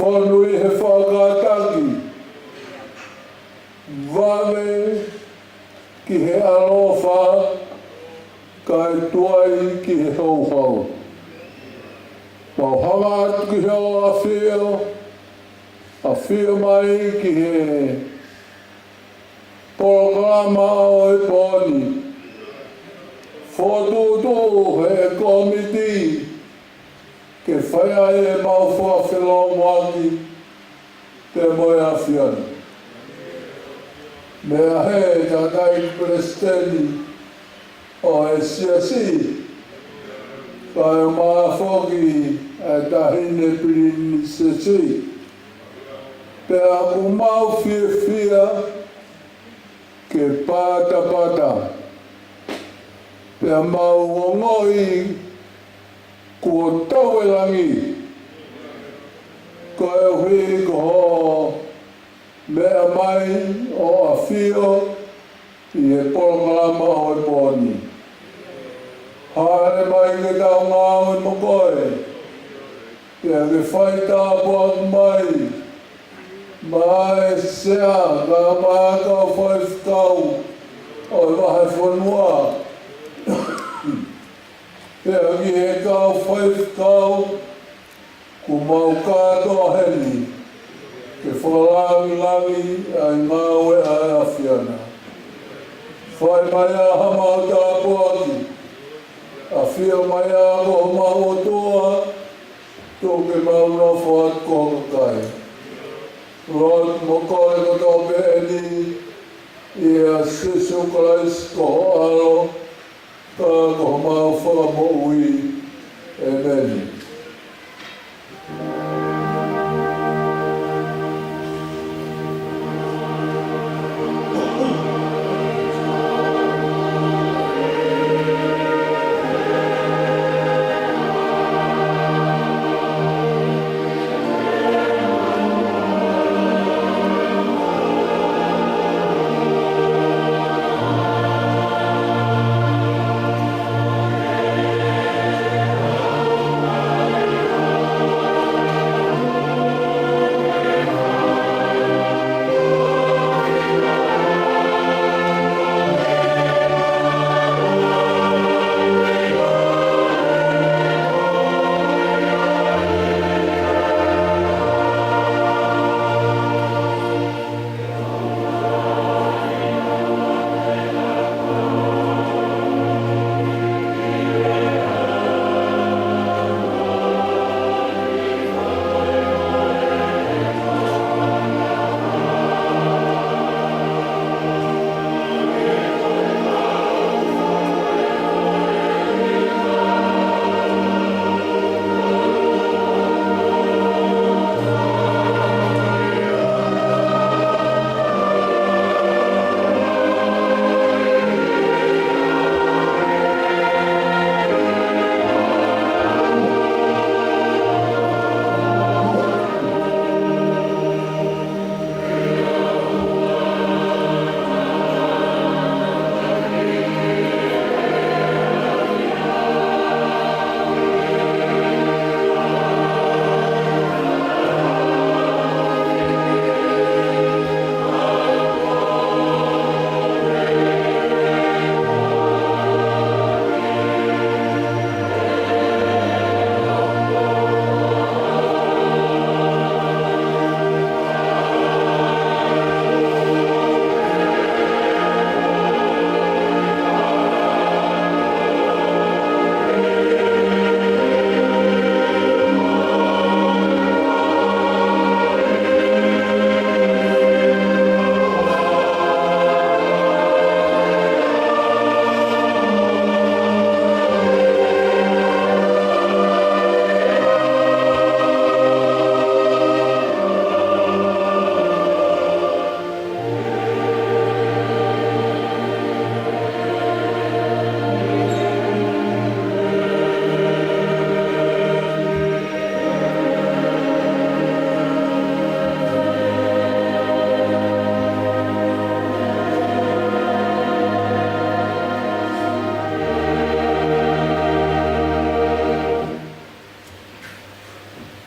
whanui he whakataki, vame ki he alofa, kai tuai ki he hauhau. Mau hanga atu ki he o a whio mai ki he programa o e poni. Whatutu he komiti ke whaia e mau whawhelo waki te moe a whiana. Mea he tatai Presteni o e siasi kai maa whoki e tahine pirini sesi. Pea ku mau whia ke pata. Pea mau ngoi kua tauelangi. Ko e hui ko ho mea mai o a whio i e programa o e poni. Haere mai ke tau ngāo e mokoe. Pea ke whai tāpuak mai. Mai sea ka maa kau whaifkau o e wahe whanua. Pea ki he kau whaifkau ku mau kātoa heni ke whalangi ai ngāo e ai awhiana. Whai mai a hamau tāpuaki, a whia mai a ko mau toa, tō ke mauna whaat kokakai. Rod mokoe ko tō peeni i a Sisu Christ ko alo ka ko mau whakamoui. Amen.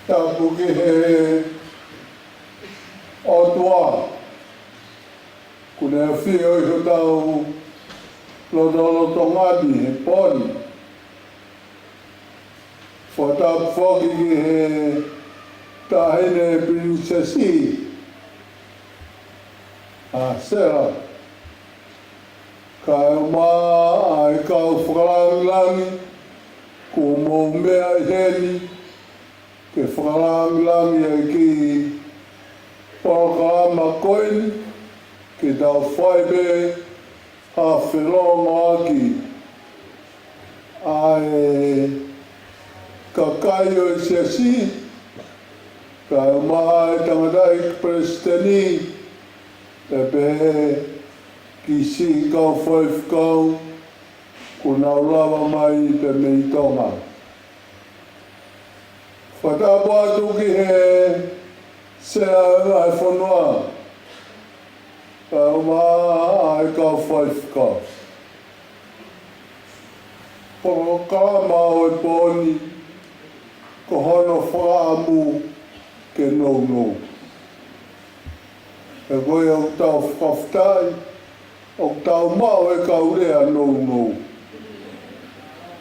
tapu ki he atua. Kuna fi o i tau loto ngadi he poni. Whata whoki ki he tahine prinsesi. Sera. Ka ma ai kau whakalangi ko mō mea heni ke whakalangi ai ki Pākama koini ke tau whaibe ha whelonga aki ai ka kai o siasi ka mai tangatai prestani te pehe ki si kau whaifkau ko nau lava mai te meitonga. Whatapu atu ki he sea ai whanua ka ai kau whaifkau. Poko kalama o e pōni ko hono whaamu ke nou. E koe au tau whakawhtai, au tau mau e kaurea nou.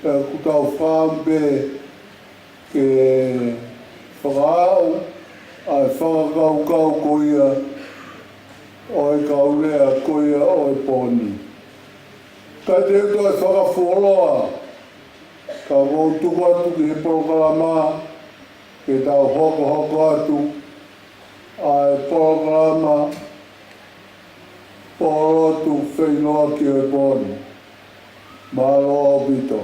E ku tau whaambe ke whakaau, ai whakakau koia, o e kaurea koia o e pōni. Ka te uto e whakawholoa, ka wautuku atu ki he porokalama, ke tau hoko atu, ai porokalama, porotu whainoa ki o e pōni. Malo o bito.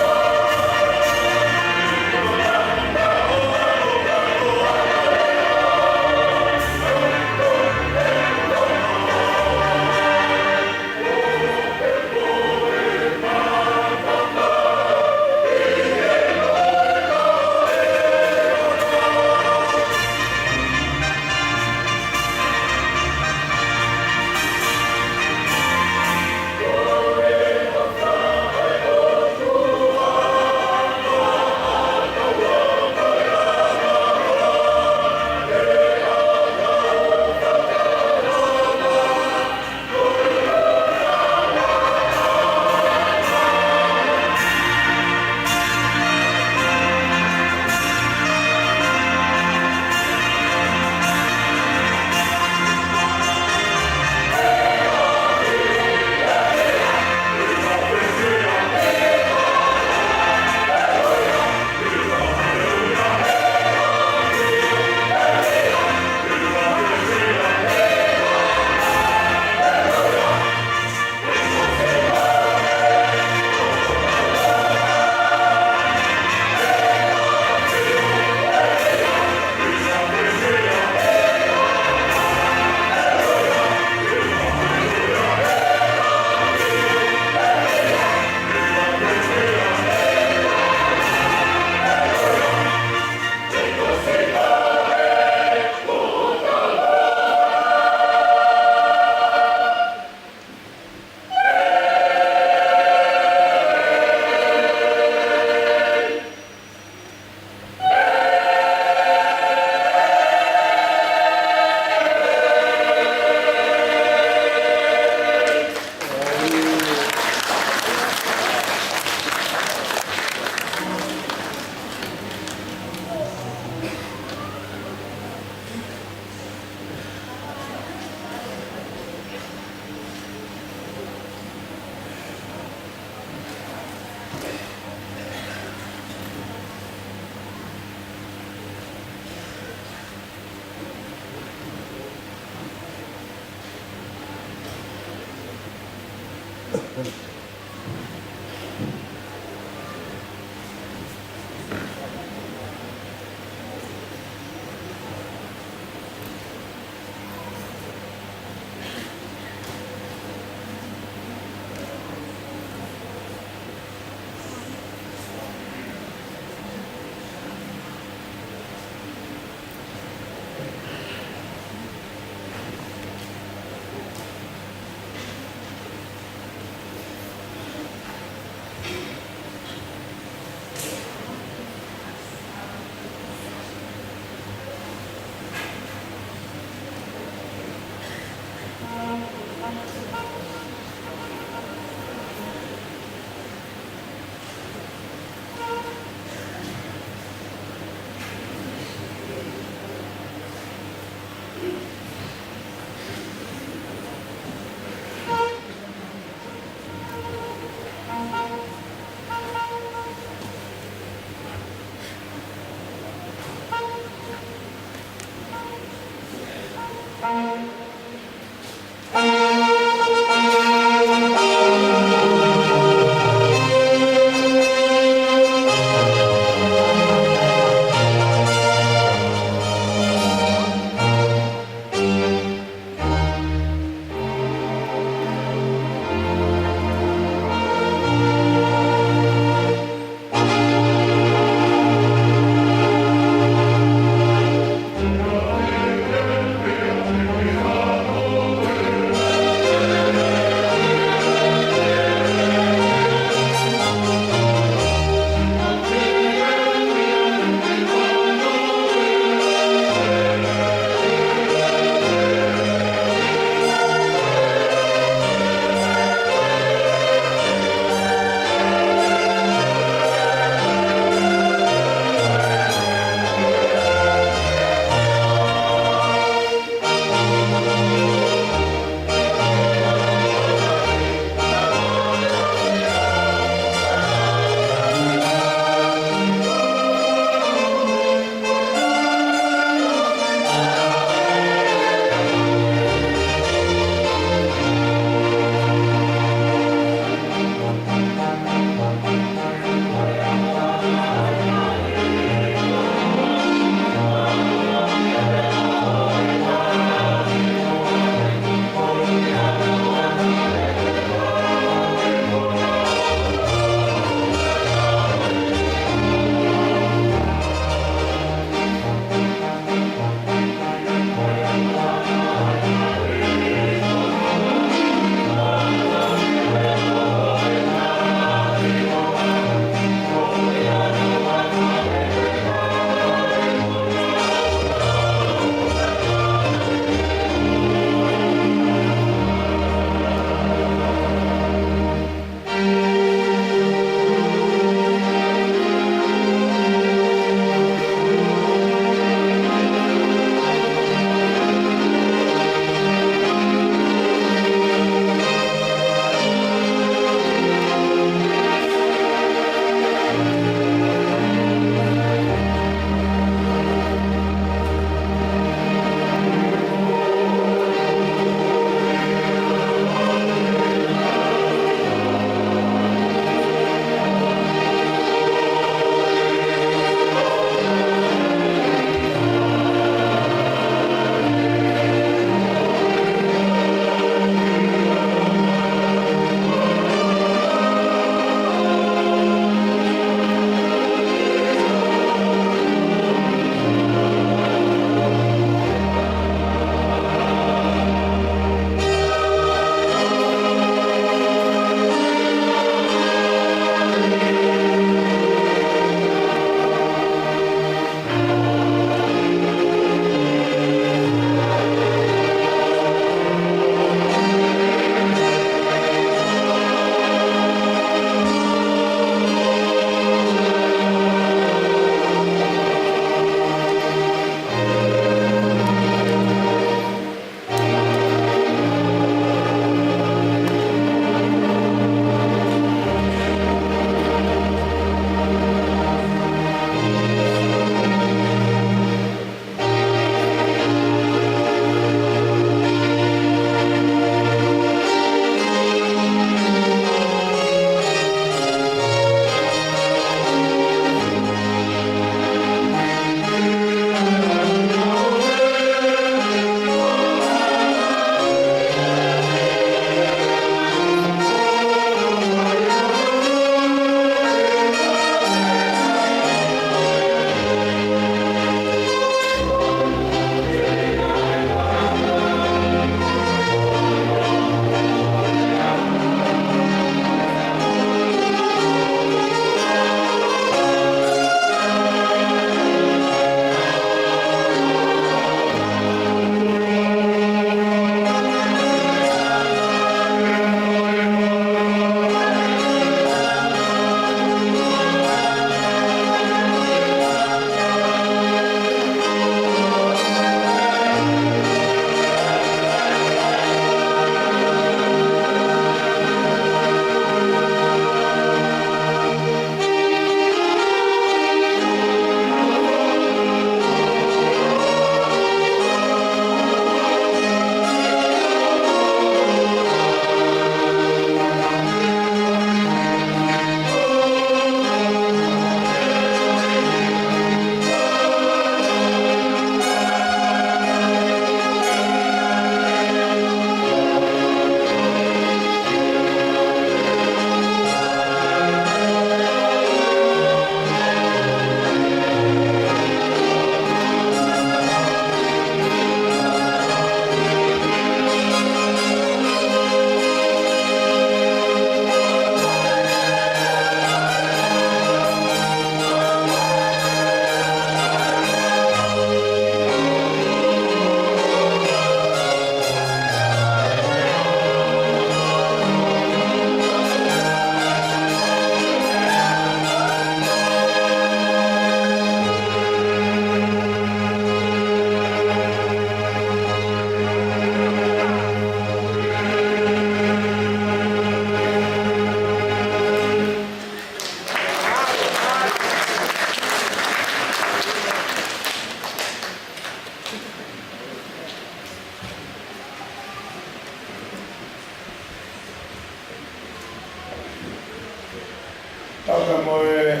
Taka moe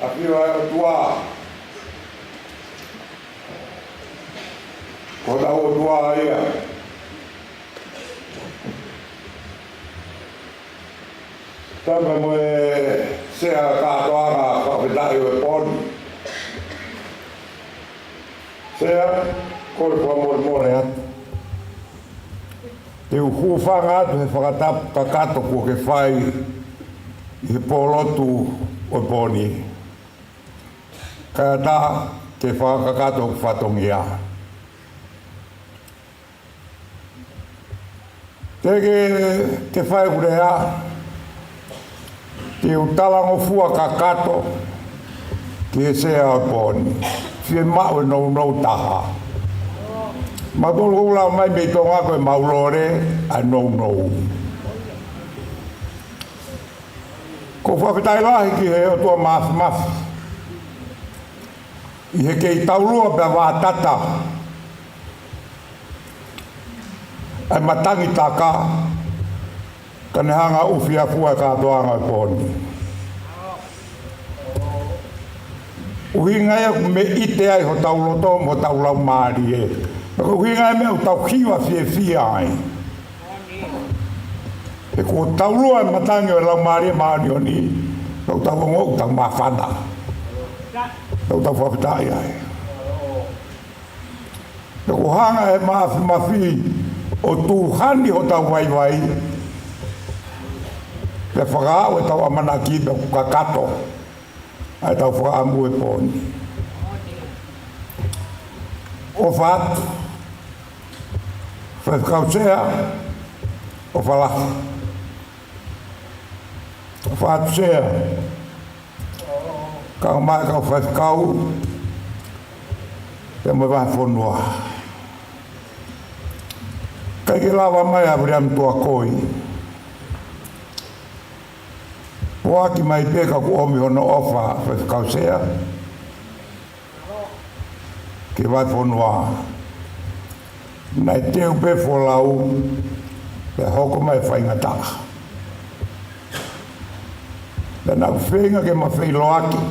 apiwa o tua. Kota o tua ia. Taka moe sea katoanga kapitai o poni. Sea koi kwa more atu. Te uhuwhanga atu he whakatapu kakato kua ke whai I he polotu o poni. Kaya tā te whakakato ku whatongia. Te whai kurea, te utalango fua kakato ki he sea o poni. Whie mau e nou taha. Matolo ula mai me tonga koe maulore a nou. Ko whakatai lahi ki he o tua mafi. I he kei taurua pia wā tata. Ai matangi taka. Kane hanga uwhia fua katoanga I poni. Uhinga ia me ite ai ho tauloto mo taulau maari e. Uhinga ia me o tau kiwa fie ai. E ko taulua e matangi o lau maari e maari o ni. Tau tau ngok tau mawhana. Tau tau whapitai ai. E ko hanga e mafi o tuhani ho tau waiwai. Pe whakao e tau amanaki pe kakato. Ai tau whakaamu e poni. O whatu. Whakau sea. O whalaha. O whatu sea. Kau mai kau whakau. Te mo vai whonua. Kai ke lawa mai a vriam tua koi. Poaki mai peka ku omi hono ofa whakau sea. Ke vai whonua. Nai teu pe wholau. Pe hoko mai whaingataka. Pe nau whenga ke ma whailoaki.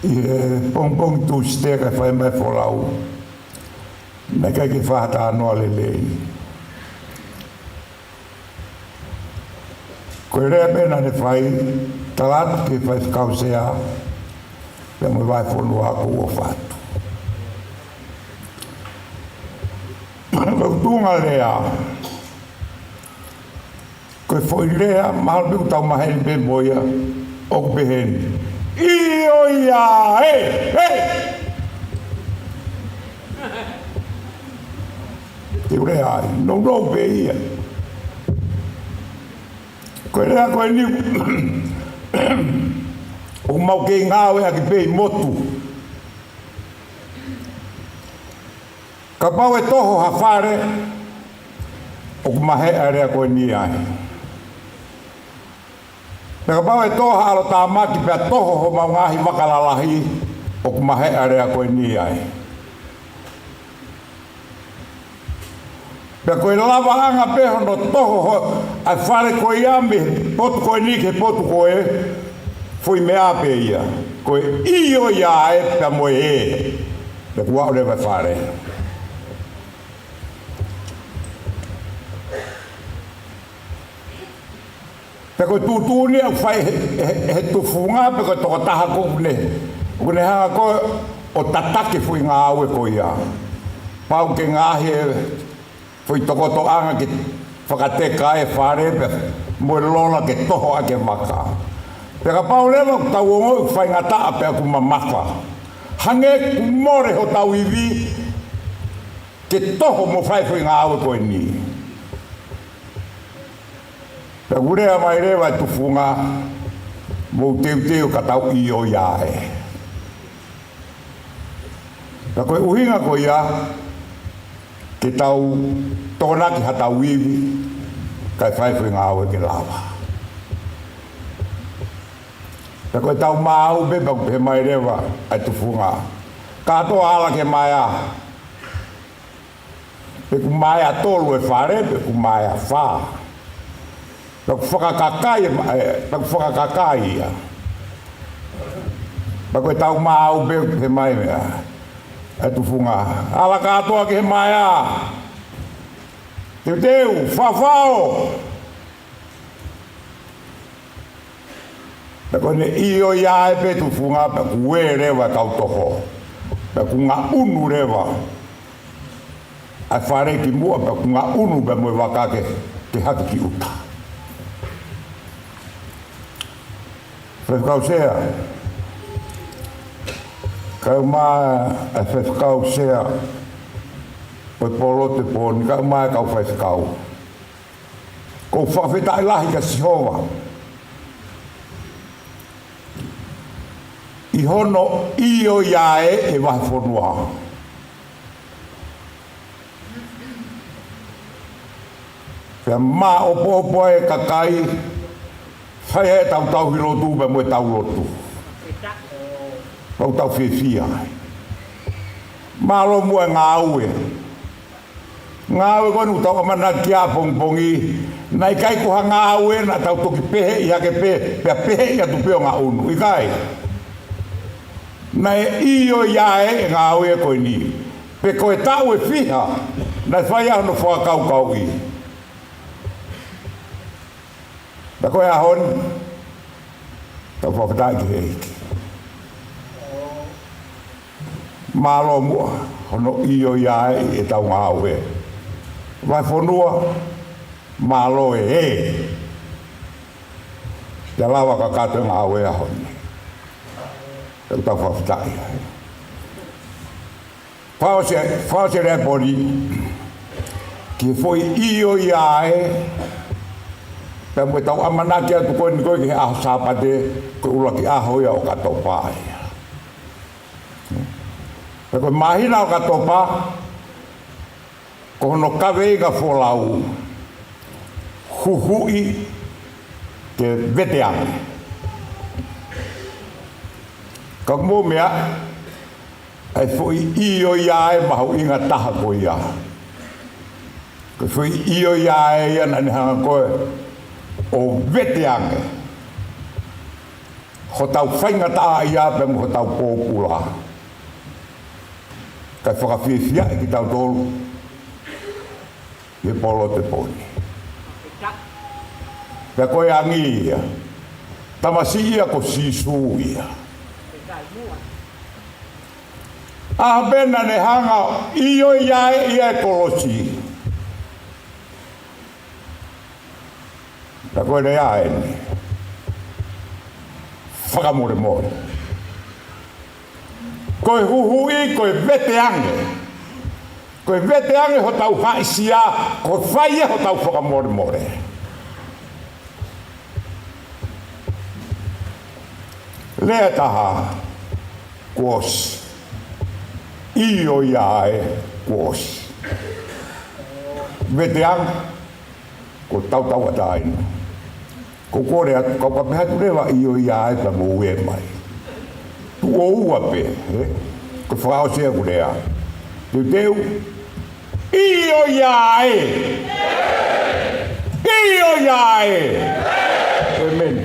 I he pongpong tu steka whai mai wholau. Nai kai ke whahata anoa lelei. Koe rea pena ne whai talat ke whai whakau sea. Pe mo vai whonua aku o whatu. Kau tunga rea. Koe foi rea, mahal piku tau maheni pe moia, ok beheni. Io ia, hei! Te rea ai, no pe ia. Koe rea koe ni, o mau ke ngāwe a ki pe motu. Ka pau e toho hawhare, o kumahe a rea koe ni ai. Ka pau e toho alo tā maki pia toho ho mau ngahi makalalahi, o kumahe a rea koe ni ai. Pia koe lava anga peho no toho ho, ai whare koe iambi, potu koe ni ke potu koe, fui mea pe ia. Koe io ia e pia moe e, pia kua o lewa whare. Pe koe tūtūni au whai he tufunga pe koe toko taha kukune. Kune hanga koe o tatake fui ngā aue koe ia. Pau ke ngāhi e fui toko to anga ki whakateka e whare pe moe lola ke toho a ke waka. Pe ka pau lewa tau o ngoi whai ngā taa pe aku mamawha. Hange kumore ho tau iwi ke toho mo whai fui ngā aue koe ni. Pe urea mai rewa e tufunga mou teu ka tau I o ia e. Pe koe uhinga koe ia ke tau tōnaki ha tau iwi kai whaifui ngā aue ke lawa. Pe koe tau māu bepa pe mai rewa e tufunga. Katoa ala ke mai a. Pe ku mai a tolu e whare pe ku mai a wha. Pag whakakakai ia. Pag koe tau maau beu he mai mea. E tu funga. Ala katoa ki he mai a. Teu, whawhao. Pag koe ne io ia e pe tu funga, pag kue rewa kau toho. Pag kunga unu rewa. Ai whare ki mua, pag kunga unu pe moe wakake te haki ki uta. Whewhakau sea. Kau maa e whewhakau sea. Poi polo te pōni, kau maa e kau whewhakau. Kou whawhetai lahi ka sihowa. I hono io iae e wahi whanua. Pea maa opo e kakai, whai he tau hiro tūpe mo e tau lotu. Tau whiwhia. Maa lo mua e ngā ue. Ngā ue konu tau amana kia pongpongi, nai kai kuha ngā ue na tau toki pehe i hake pehe, pea pehe i atu peo ngā unu. I kai. Nai io iae e ngā ue koe ni. Pe koe tau e whiha, nai whai ahno whakau i. Ta koe ahon, tau whakatai ki heiki. Malo mua, hono io iae e tau ngā ue. Vai whanua, malo e e. Te lawa ka kato ngā ue ahon. Tau tau whakatai. Whase rea pori, ki foi io iae, pea mwe tau amanaki atu koe ni koe ki he aho sāpate, koe ula ki aho ia o kato pāe. Pea koe mahina o kato pā, ko hono kaweiga wholau, huhui te veteane. Ka mō mea, ai foi io iae mahu inga taha koe ia. Ka foi io iae ia nani hanga koe, o veteange. Ho tau whaingata ia pe mo ho tau pōpula. Kai whakawhiwhia e ki tau tolu. I polo te pōni. Pea koe angi ia. Tamasi ia ko sisu ia. Ah bena ne hanga io iae ia e kolosi. Ta koe ne ae ni. Whakamore more. Koe huhui, koe veteange. Koe veteange ho tau haisia, koe whaia ho tau whakamore more. Lea taha, kuosi. Io iae, kuosi. Veteange, ko tau ataina. Ko kore atu, kau kapeha tu rewa io iae pa mo ue mai. Tu o ua pe, ko whakao sea kurea. Teu, io iae! Io iae! Amen.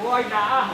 Ngồi đã.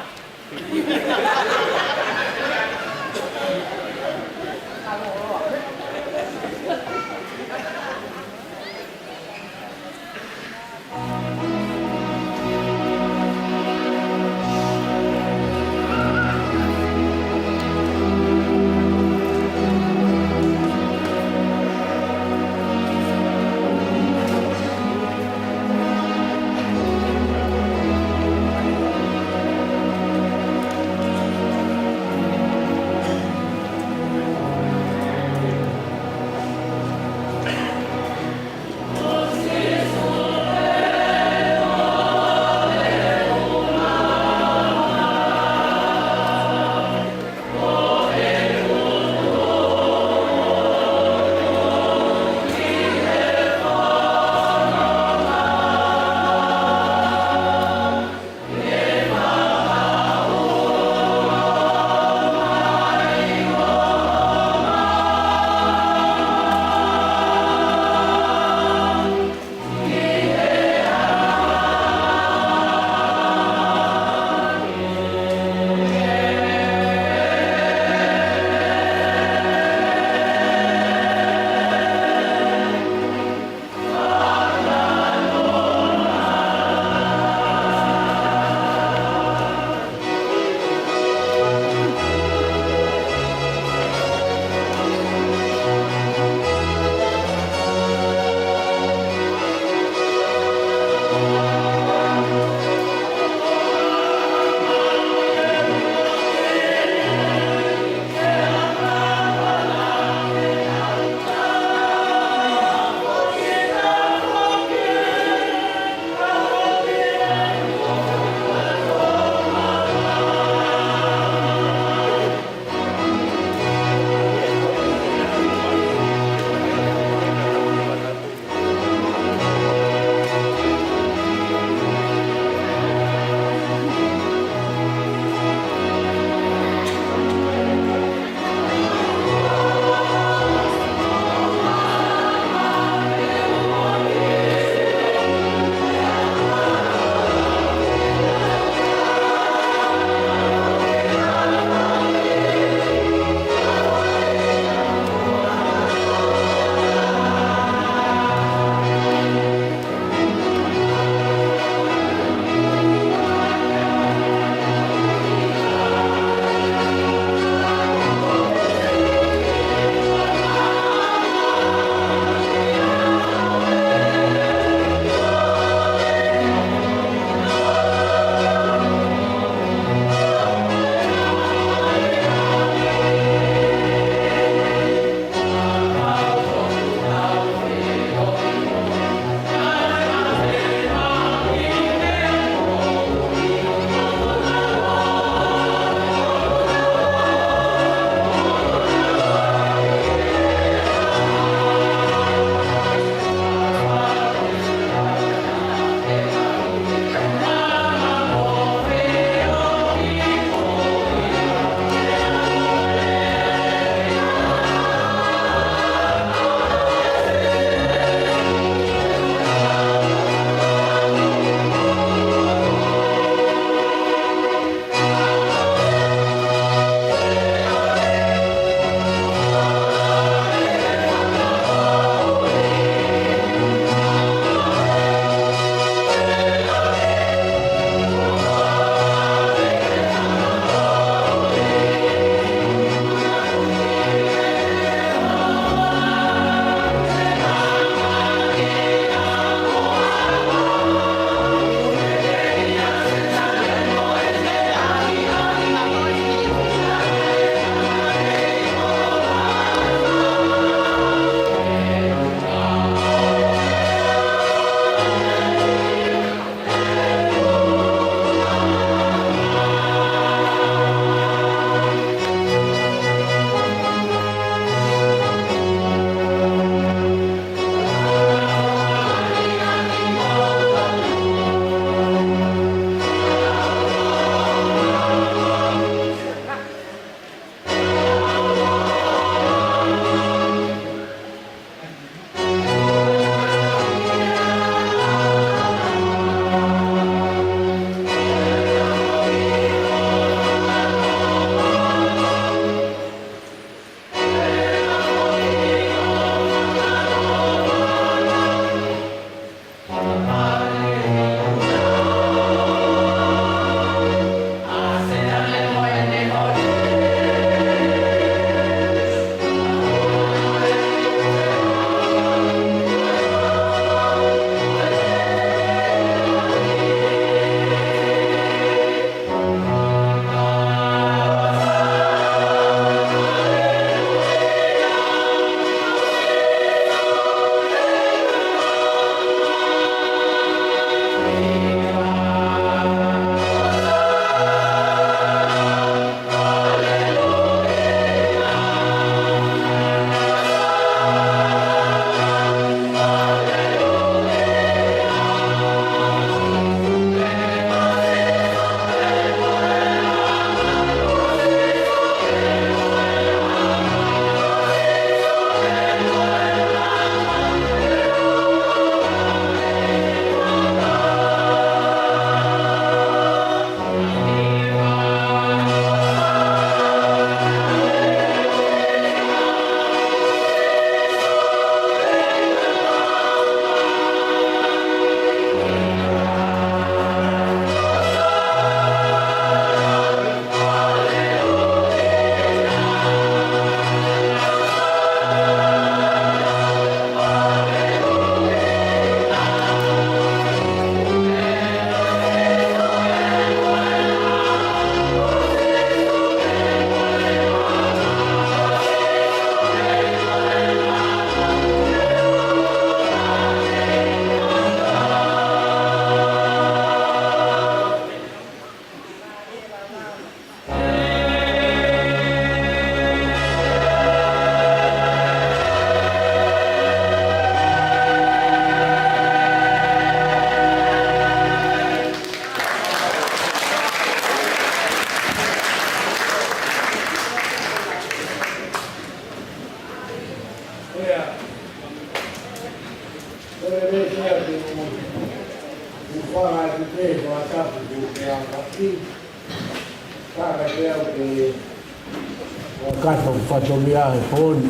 Kato whatomia e pōni.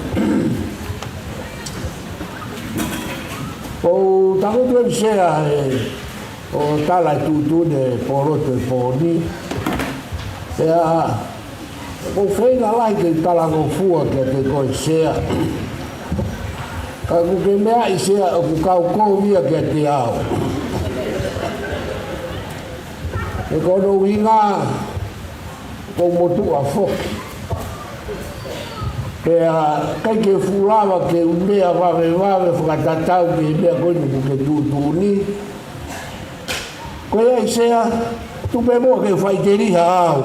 O tango tuen sea o tala tutu de poroto e pōni. Ea, o whaina lai te tala ngo fua ke te koe sea. Ka kuke mea i sea o kukau kou ke te ao. E kono winga ko motu a foki. Pea kai ke fulawa ke umea wawe whakatatau ke mea koe nuku ke tūtūni. Koe ai sea, tupe mua ke whaiteri au.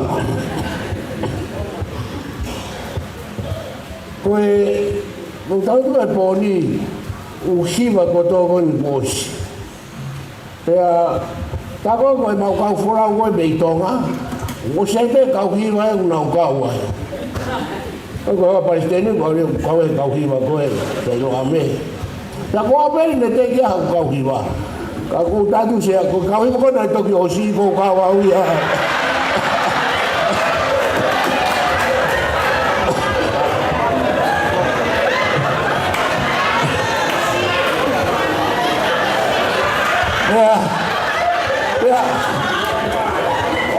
Koe, nung tautu e pōni, uhiwa ko tō koni pōsi. Pea, tako koe mau kau whorau koe mei tonga, o sepe kau hiwa e unau kau ai. Koe koe Palestine, koe kau hiwa koe, te roa me. Ta koa peri ne te kia hau kau hiwa. Ka kou tatu sea, koe kau hiwa koe nai toki o si kou kau au ia.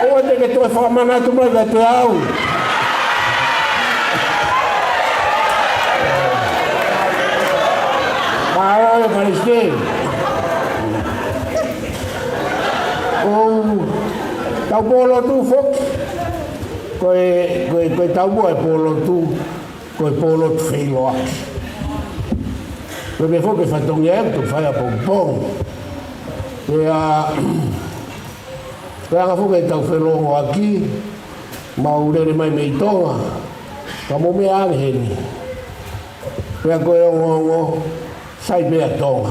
Oa te ke toi whamana tu mai te au. Māra e Palestine. Tau polo tu foki. Koe tau mua e polo tu. Koe polo tu whilo aki. Koe me foki whatongi e tu whai a pong. Koe anga foki e tau whelongo aki. Maurere mai mei tonga. Ka mo mea angeheni. Koe koe ongo. Sai mea tonga.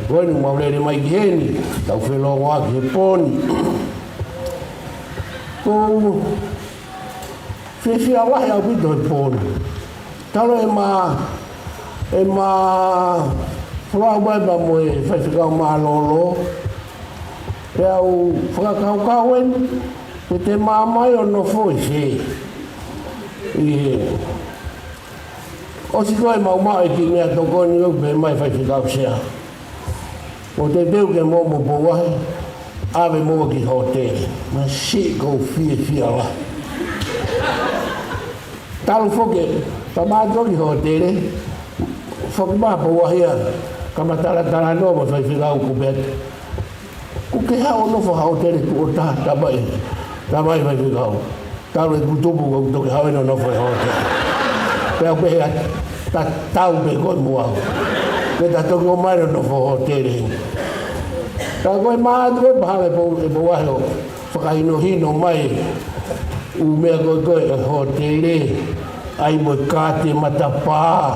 Koe ni maurere mai ki heni. Tau whelongo aki he poni. Kou whiwhia wahi au pito he poni. Talo e ma whakau mai ma moe whaiwhikau maa lolo. Pe au whakakau kauen. Pe te maa mai o no fo i whi. O si koe mau maa e ki mea toko ni au pe mai whaiwhikau sea. O te teu ke momo po wahi. Awe mua ki hotel. Ma si kou whiwhia la. Talu foke. Pa maa toki hotel. Foki maa po wahi a. Kama tala no mo whaiwhikau kubet. Kuke hao nofo hotel ku o tamai. Tamai whaiwhikau. Talu e kutupu kou toki hao ino nofo hotel. Pea pehe ta tau pe koe mua. Pe ta toki o mairo nofo hotel. Ta koe maa koe pahale e po wahi o whakahino hino mai. Umea koe e hotel. Ai mo kāte matapā.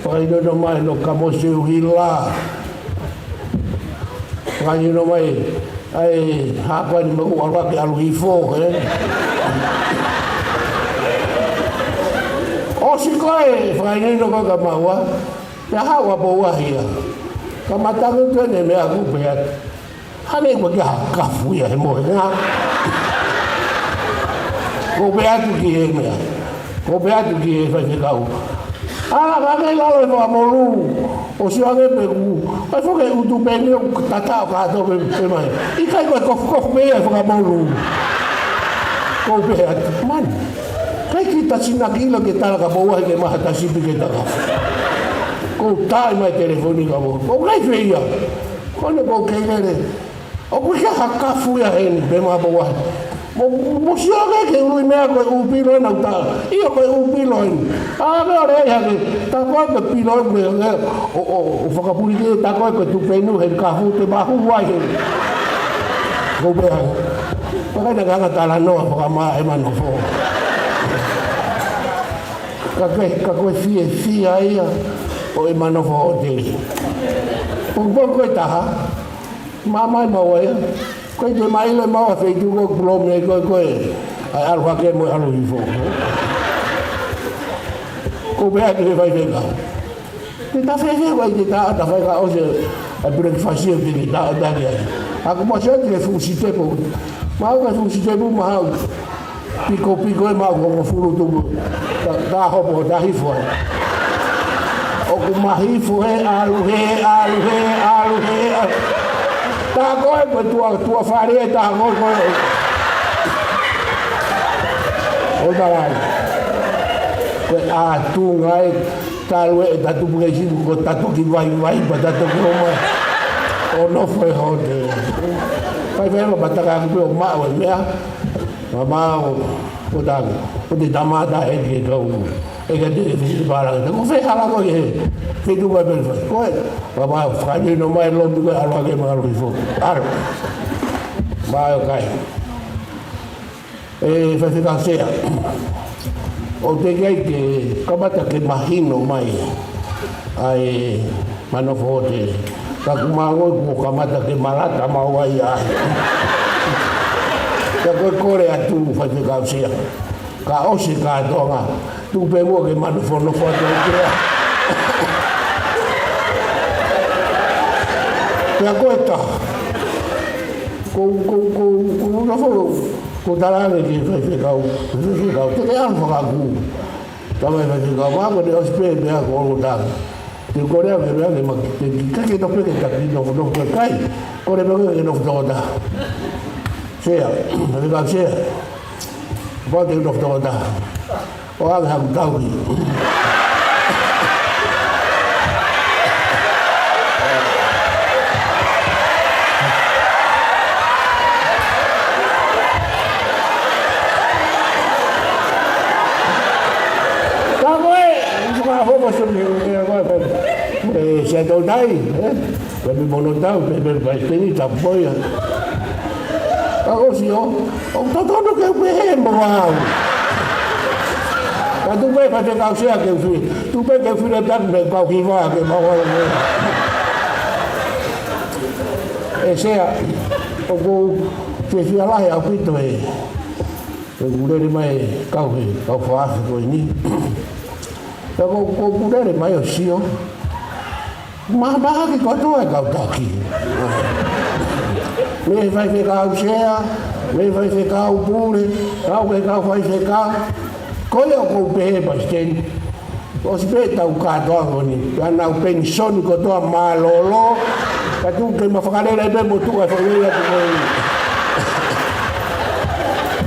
Whakahino no mai no kamose uhila. Whakahino mai ai hapa ni mahu alwake aluhifo. O si koe whakahino koe ka maua. Pea hawa po wahia. Ka mataku tuene mea kupea. Hane kwa kia kafu ia he mohe ngā. Ko pe atu ki he mea. Ko pe atu ki he whaiwhikau. Kake lalo e wha molu. O si wange pe ku. Kai whoke utu pe nio tatao kato pe mai. I kai koe kofu pe e whaka molu. Ko pe atu. Man. Kai ki tasina kilo ke tala ka pouahi ke maha tasipi ke takafu. Ko tai mai telefoni ka mo. Ko kai whia. Kone ko keilere. O kui ka hakafu ia heni pe maha pouahi. Mo si ake ke ului mea koe upilo na uta. Ia koe upilo ni. Me ore ei hake. Ta koe ke pilo me o whakapuri ke ta koe ke tupenu he kafu te mahu wai he. Ko pe hake. Pakai na kanga tala noa whakamaa e mano fo. Ka koe fia ia. O e mano fo o teri. O koe taha. Mamai maua ia. Koe te maile maua wheitu koe kulome koe. Ai alu hake moe alu hifo. Ko pea te whai whekau. Te ta fefe ko te ta fai ka o se a breakfast ke ta da ya. Aku mo se te fu si te po. Ma o ka fu si te po ma piko e ma ko furu tu ta ho po ta hi fo. O ku ma hi fo e alu he. Ta ko tua fare ta ko o da lai. Ko a tu ngai talu e tatu puke si ko tatu ki vai pa tatu ko ma o no foi hode pai vai ma taka ko ma o mea ma o da o de damada e ke ko e ke de para ko fe hala ko e fe du ba ben ko e ma fa ni no mai lo du ala ke ma ro fo ar ma o kai e fa se ka se o te gai ke kamata ke mahino mai ai manofote ka kumango ko kamata ke malata mawai ai ka ko kore atu fa te ka sia ka o se ka tonga tu pe mo ke manofono foto ke ya ko ta ko no fo ko dalane ki fe ka te ke an fa ku tama fe ka ma ko de ospe be ko ta te ko re ke be ma te ka ke no pe ka ni no kai ko re be no to da sea me ka sea ba de no to da o ha ta wi se do dai per mi volontà per questi ta poi così ho tutto che bembo wow ma tu vai fare causa che tu vai che fino da me qua che va che ma e se o che si alla ya quito e gure mai cau fa ko ni ko gure mai o sio ma che cosa è cautaki me fai che causea me fai che cau pure cau fai che cau coio ko pe basten o spetta un cato ni ana un pensione ko to malolo ka tu ke ma fakale le be tu ka fakale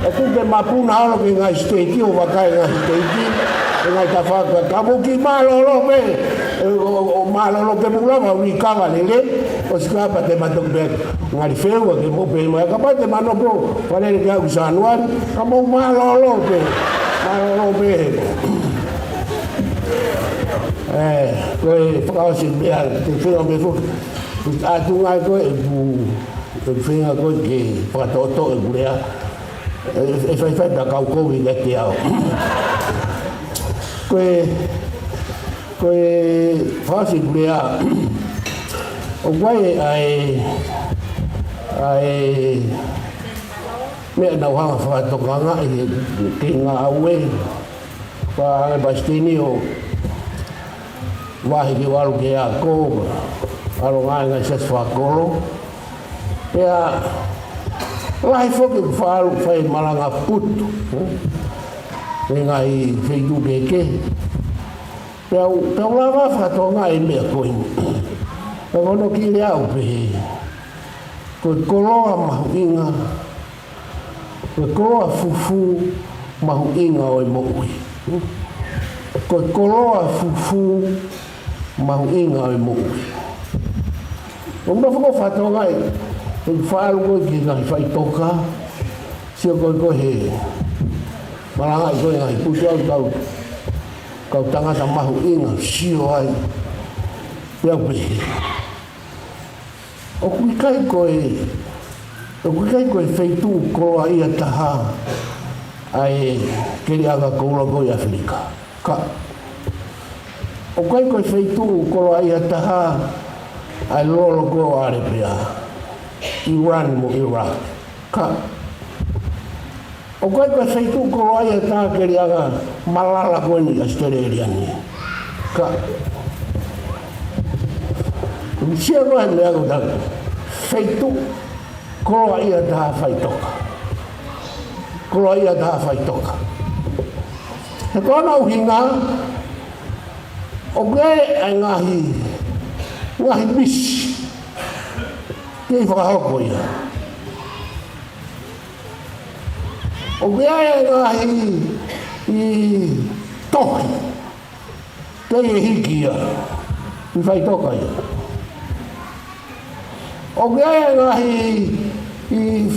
tu tu ke ma puna lo ke ga steki o va ka ga steki ngai ta fa ka mo ki malolo be o malolo ke mula va uni kava lele o skapa te matok be ngari feu ke mo pe ma ka pa te mano pro fale ke u januari ka mo malolo be ko fa si be te feu be fu a tu ngai ko e feu ko ke pa to e gurea e fa da ka ko vi ke te ao ko fasi gurea o guai ai me na wa fa to nga ke nga we pa bastini o wa ki walu ke a ko alo nga se fa ko ya lai fo ke fa fai malanga putu ngai fei du ke Tau lava whakatonga e mea koini. E kono ki le au pehe. Ko koloa mahu inga. Ko koloa fufu mahu inga o e moui. Ko koloa fufu mahu inga o e moui. O mna whakatonga e whaalu koe ki ngai whai toka. Sio koe he. Maranga i koe ngai putu au tau. Kau tangata mahu inga sio ai ia pe o kai koe feitu ko ai taha ai keri aga ko lo ia Afrika ka o kai koe feitu ko ai taha ai lo ko Arabia Iran mo Iraq ka o kai koe feitu ko ai taha keri aga malala ko ni Australia ni ka Usia ko le ako da feito ko ia da faitoka. Ko ia da faitoka. He kona uhinga o ge ngahi bis. Ke whakahoko ia. O ge ngahi toki. Te hiki ia. I faitoka ia. O gaya ngahi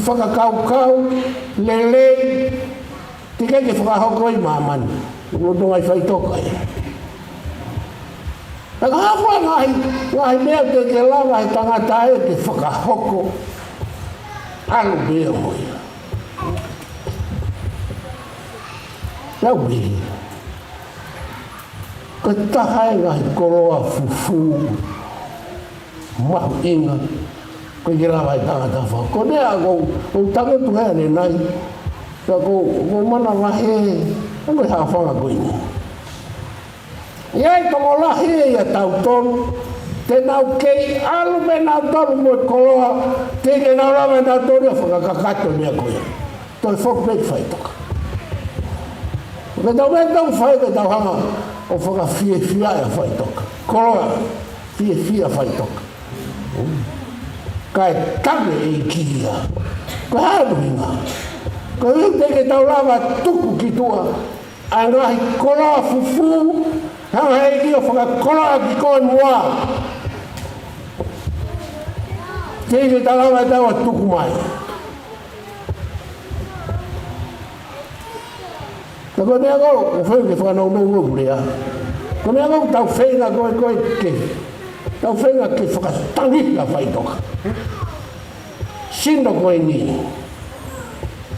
whakakaukau, lele, tika ke whakahoko i mamani. Rodo ngai whaitoka ia. Taka hawha ngahi mea te ke lawa he tangata e ke whakahoko. Alu bea mo ia. Lau bea. Ka taha e ngahi koroa fufu. Mahu inga. Ko kira vai tangata wha. Ko nea ko tango tu hea ne nai. Ko mana wahe. Ko hea whanga ko ini. Iai tongo lahi ia tau tonu. Te nau kei alu me nau tonu mo koloa. Te ke nau rame nau tonu ia whakakakato mea ko ia. Toi whok mei whaitoka. Ko tau me tau whai ke tau hanga. O whaka fie ia whaitoka. Koloa fie whaitoka. Kai kame e kia. Ko haru inga. Ko iu teke tau lava tuku ki tua. Ai ngahi koloa fufu. Hanga e kia whaka koloa ki koe mua. Teke tau lava tau a tuku mai. Ko nea ko whai ke whanau nau rea. Ko nea ko tau whainga koe ke. Tau whainga ke whakatangi ka whaitoka. Sino koe ni.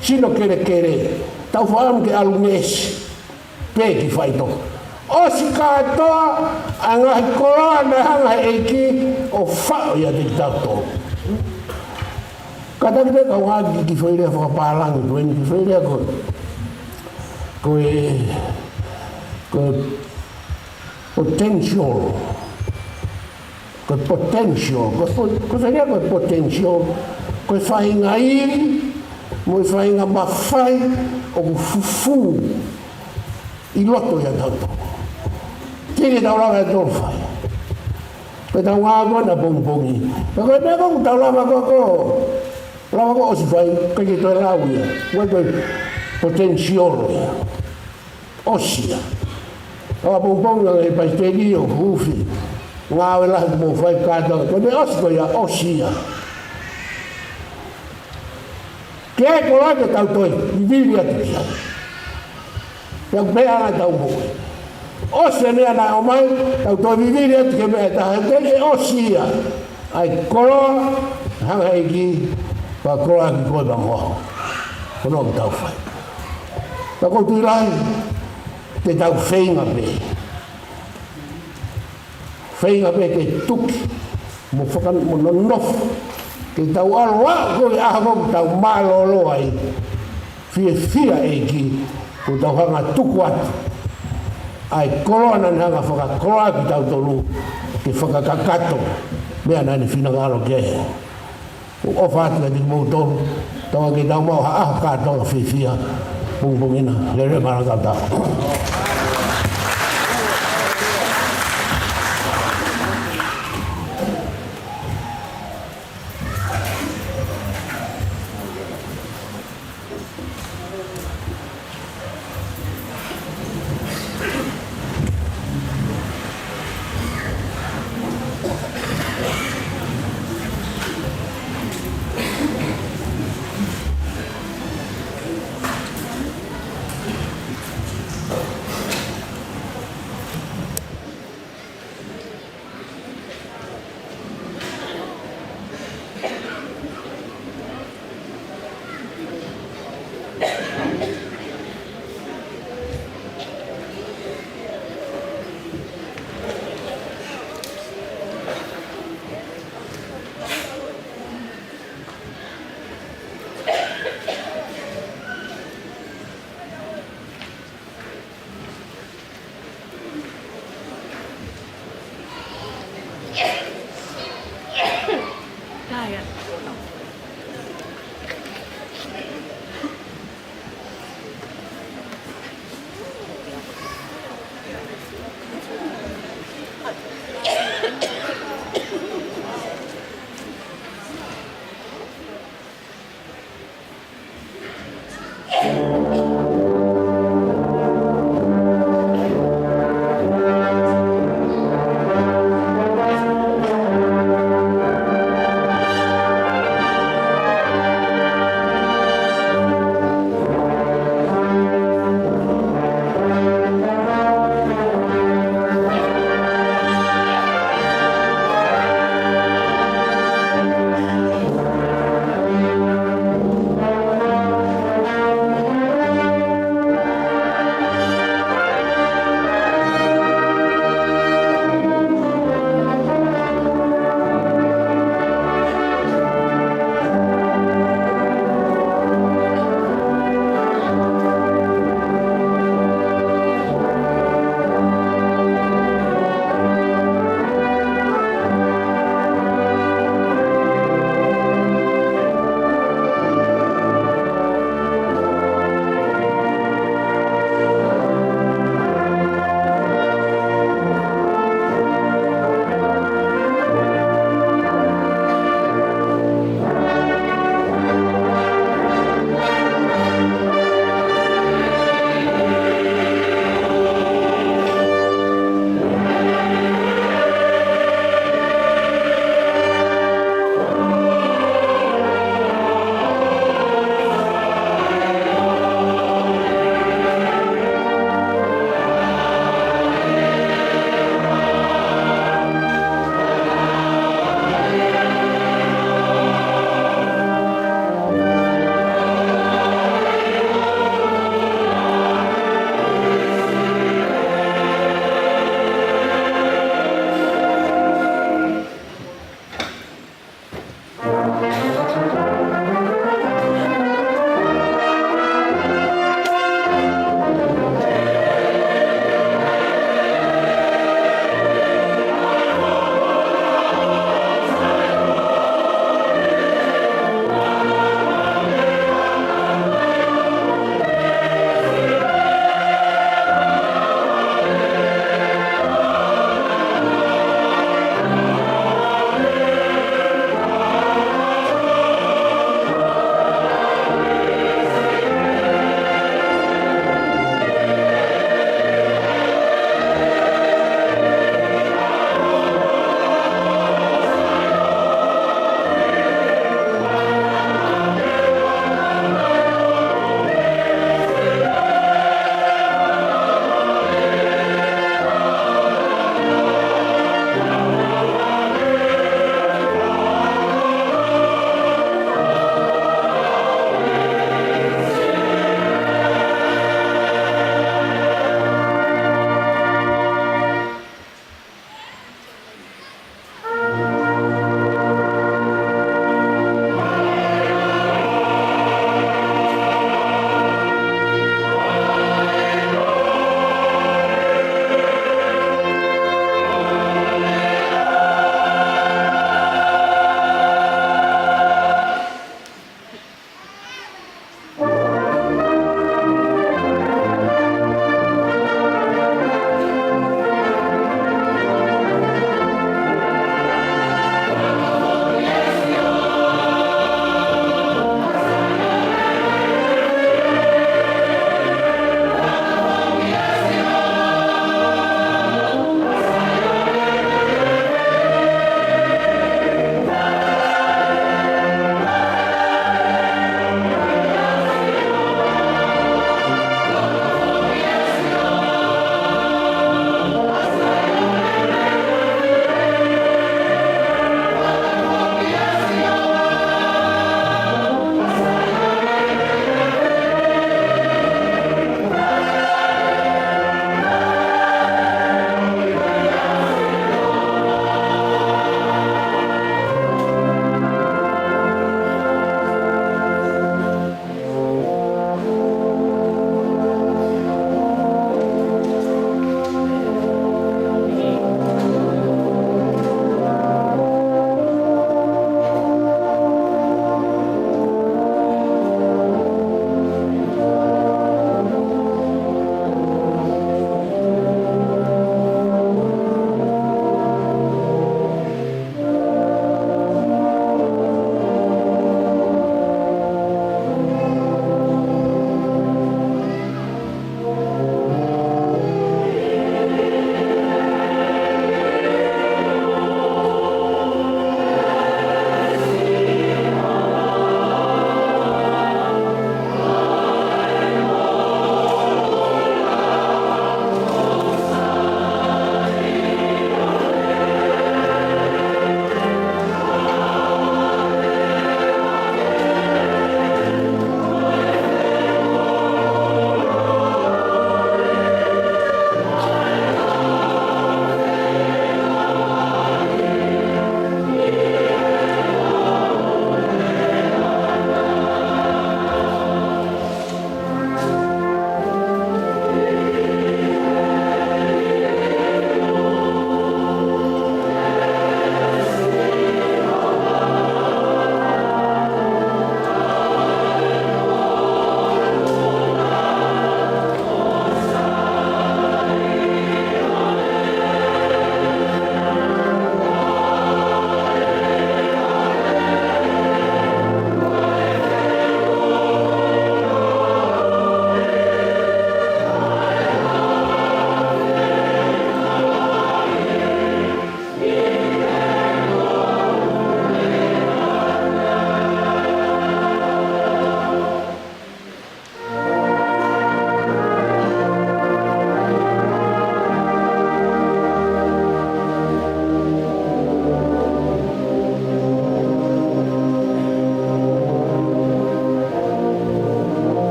Sino kere. Tau whaam ke alungesi. Pē ki whaitoka. Osi katoa a ngahi koroa na hanga eiki o whao ia te tau tō. Katakite ka wāki ki whairea whakapālangi. Koe ni ki whairea koe. Koe potential. Koe potential, koe whaia koe potential, koe whainga iri, moe whainga mawhai, o fufu, i loto ia tauto. Tiri tau lava e tō whai. Koe tau ngā koe na pongpongi. Koe mea koe tau lava ko osi whai, koe ki toi lau ia, koe potential ia, osi ia. Koe pongpongi e paisteri o hufi. Ngā wela mo whai kātau. Ko ne osi ia osia. Kia e kola ke tau toi. I viri atu kia. Ia mea ngai tau moe. Osia nea nai o mai. Tau toi i viri atu ke mea taha. Tene osia. Ai koroa. Hanga eki. Pa koroa ki koe pa moa. Kono ki tau whai. Ta koutu i rai. Te tau whainga pe. Whainga pe ke tuki, mo nonofu, ke tau aroa koe ahako tau malolo ai, fia eiki, ko tau hanga tuku atu. Ai korona hanga whakakoroa ki tau tolu, ke whakakakato, mea nani whinangaro ke he. O whātua di mou tolu, tawa ke tau mau ha katoa fia, pungpungina, lere marakata.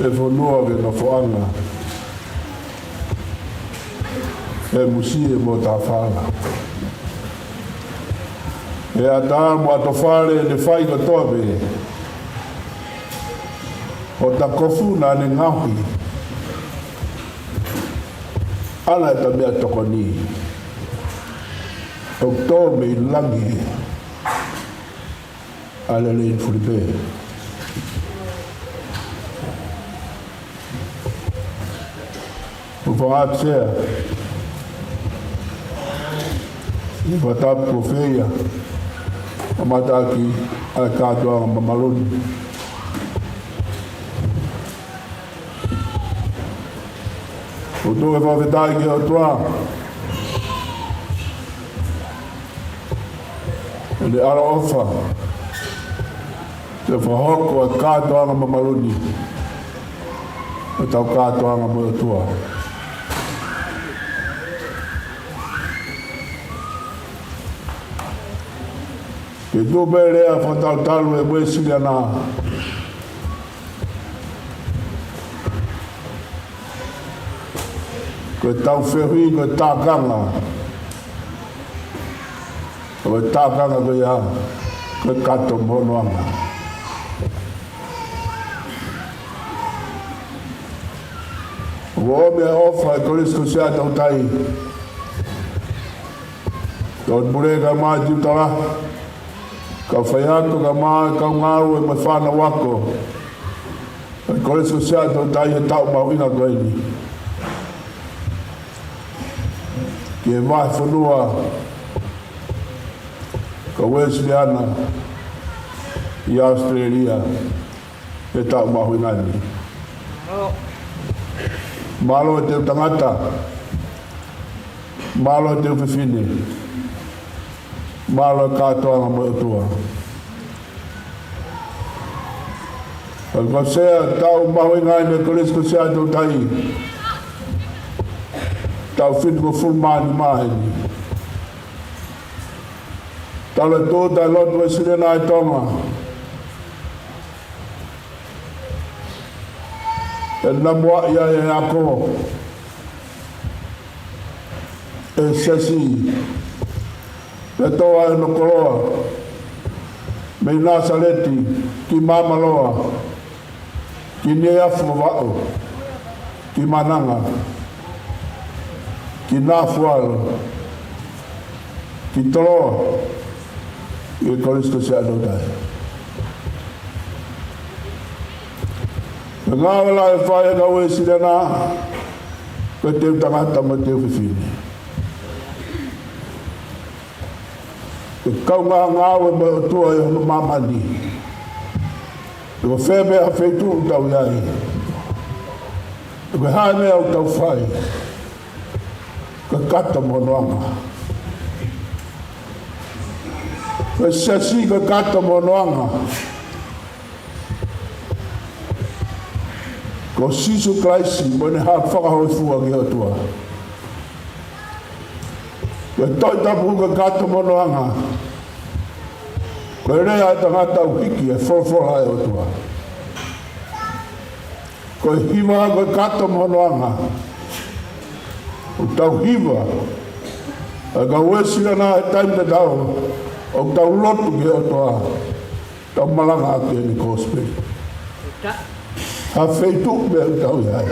e fonua ke na foanga e musie mo ta fala e ata mo to fale de fai ko tobe o ta kofuna ne ngahi ala ta me tokoni oktobe langi ala le furibe o faatse i vata profeia amataki a katoa mamaloni o tu e favetai ki o tua e le ara ofa te whahoko a katoa mamaloni e tau katoa mo tua ke tu bere a whatautalu e mwe siliana koe tau whehui koe tākanga koe tākanga koe ia koe kato monoanga o mea ofa e korisko sea tautai tōt mure ka maa tiutara ka whaiako ka maa ka ngāu e mai whāna wako e korisko sea tautai e tau mauina koe ni ke vai whanua ka Wesleana i Australia e tau mahu ngani. Malo e teu tangata, malo e teu whiwhine, malo e katoanga mo e tua. Ka sea tau mahu ngani e kolesko sea tau tai, tau whitu ko fulmani maheni. Tau le tōtai lotu e sirena e tonga. E namua ia e ako. E sesi. E toa e no koroa. Me Nasareti ki mamaloa. Ki neafu wao. Ki mananga. Ki nafualo. Ki toroa. I korisko se anotai. Ngā wala e whae ngā ue sirena, koe teu tangata mo teu whiwhine. Koe kau ngā ue mo o tua e hono mamani. Koe whea mea wheitu u tau iai. Koe hae mea u tau whae. Koe kata mo noanga. Koe sesi koe kata mo noanga. Ko sisu klaisi mo ne ha whakahoi fua ki o tua. Koe toi tapu koe kata mo noanga. Koe rea e tangata u hiki e whorwhora e o tua. Koe hiwa koe kata mo noanga. O tau hiwa. A ka uesira na e taimta tau. O tau lotu ki o tua. Tau malanga ake ni kōsperi. Ha feitu mea utau iai.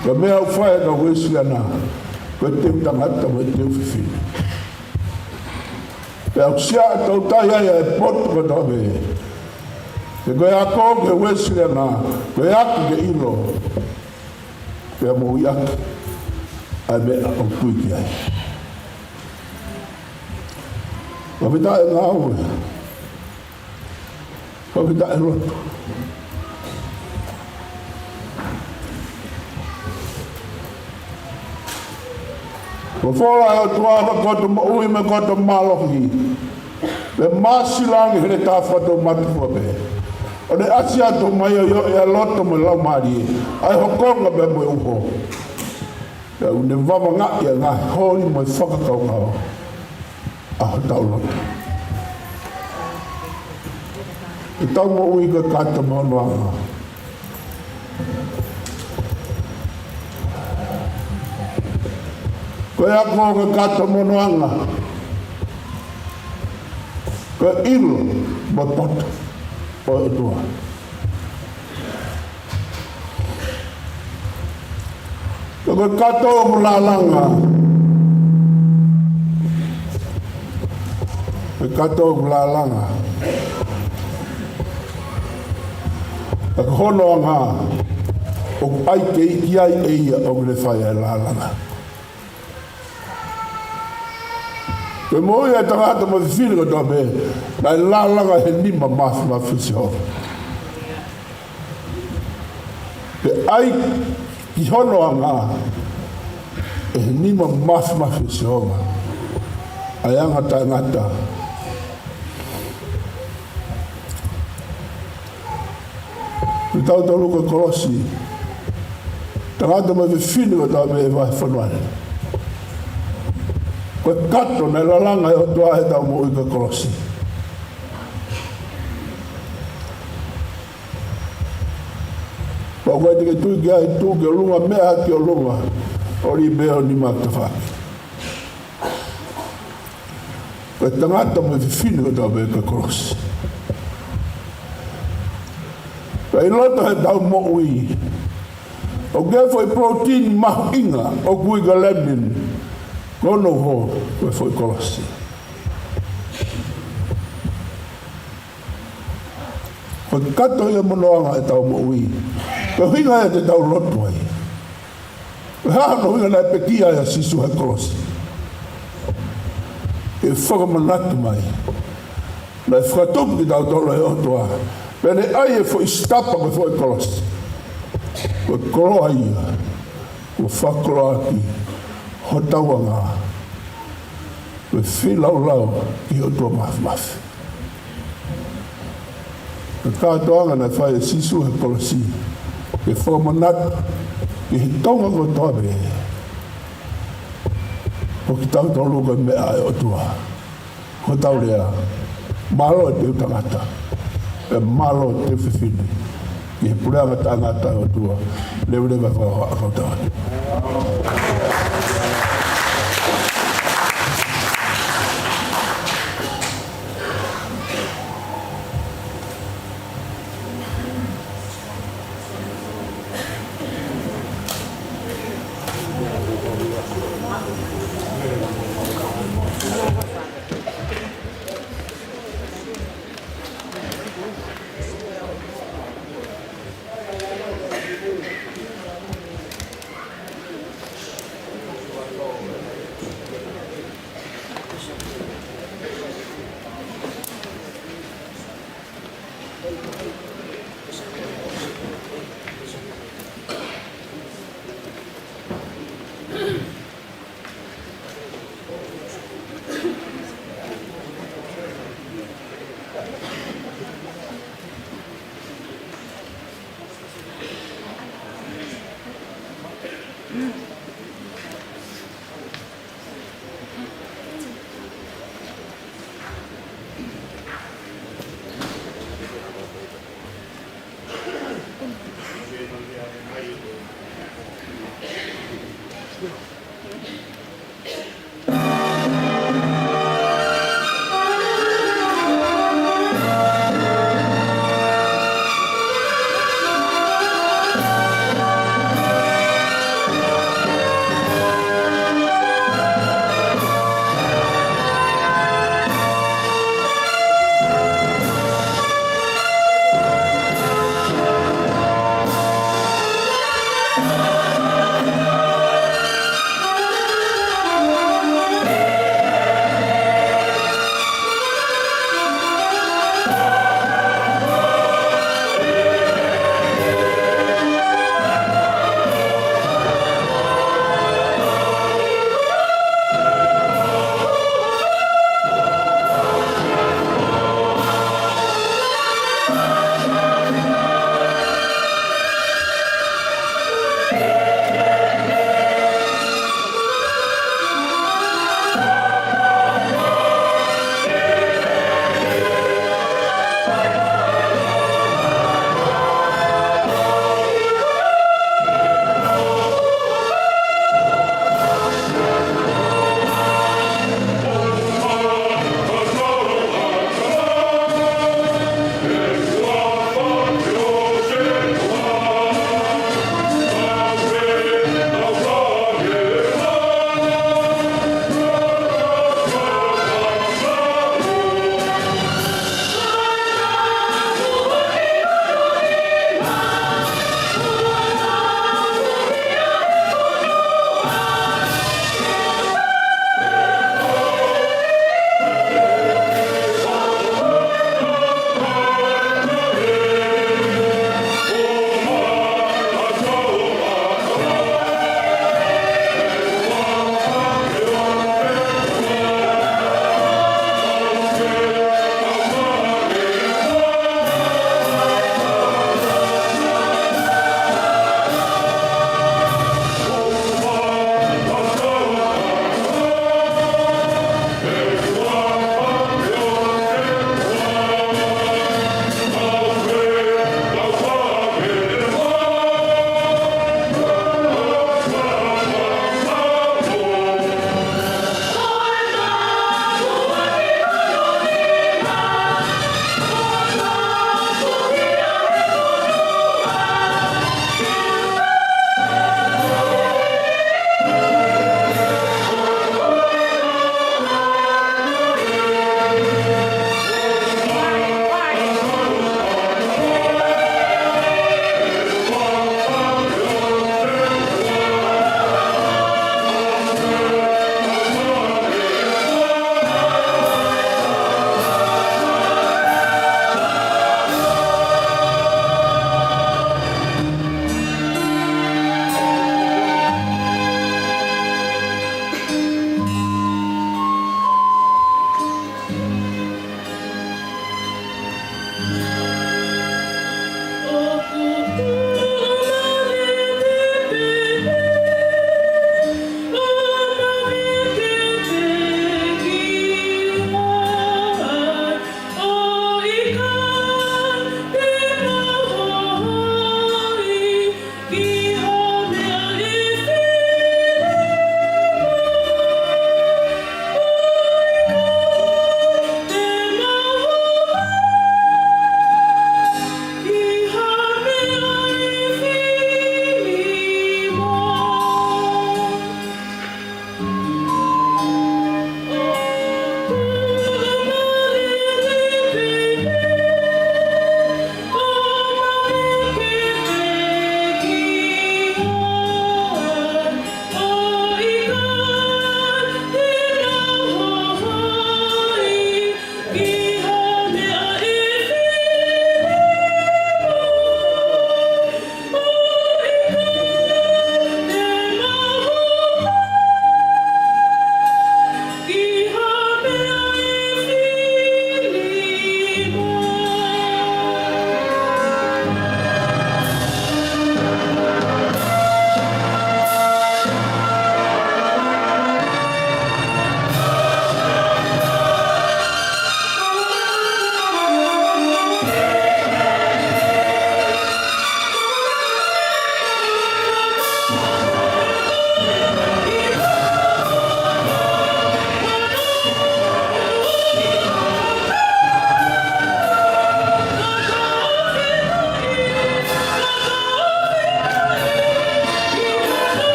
Ka mea uwhae ka uesira koe teu tangata mo teu whiwhine. Pea usia tau tai ai e potu ka tawe. Te koe ako ke uesira koe aku ke ilo. Pea mo iaki. Ai mea o tuiki ai. Wapita e ngā ue. Wapita e roto. Ko fora e o tuawa koto ui me koto malohi. Le masilangi hele ta whato matufua pe. O le asi ato mai o yo e a loto me lau maari. Ai hokonga be mo uho. Le une vama ngā ia ngā hoi mo i whakakau ngao. Aho tau loto. E tau mo ui ka kata mo noanga. Koe ako ka kata monoanga. Koe ilo botot o etua. Koe kata o mulalanga. Koe kata o mulalanga. Koe honoanga. O ai ke iki ai eia o mele whai e lalanga. Koe moi e tangata ma whiwhiri ko tō me, nai lalanga he nima mafi ma whisi ho. Pe ai ki hono a ngā, e he nima mafi ma whisi ho. Ai anga tai ngata. Ku tau tolu ko korosi, tangata ma whiwhiri ko tō me e vai whanuare. Koe kato nei lalanga e o tua he tau mo i ka korosi. Koe te ke tui ki ai tū ke o lunga mea ki o lunga o ri mea o ni makta whaki. Koe tangata mo i whiwhini ko tau me i ka korosi. Koe i loto he tau mo ui. O gefo i protein mahu inga o kui ka lemnin. Kono ho, koe foi kolosi. Koe kato ia monoanga e tau mo ui. Koe hinga e te tau lotu ai. Koe hano hinga na e pekia ia sisu he kolosi. E whakamanatu mai. Na e whakatopu ki tau tolo e otoa. Pene ai e foi stapa koe foi kolosi. Koe koloa ia. Koe whakoloa ki. Ho tauanga, koe whilau ki o tua mafi. Ka kātoanga na whae sisu he kolosi, ke whakamanatu, ki he taunga ko toa me. O ki tau tolu koe mea e o tua. Ho tau rea, malo e te utangata, e malo e te whiwhini. Ki he pureanga tangata e o tua, lewe whakawa akau tawatu.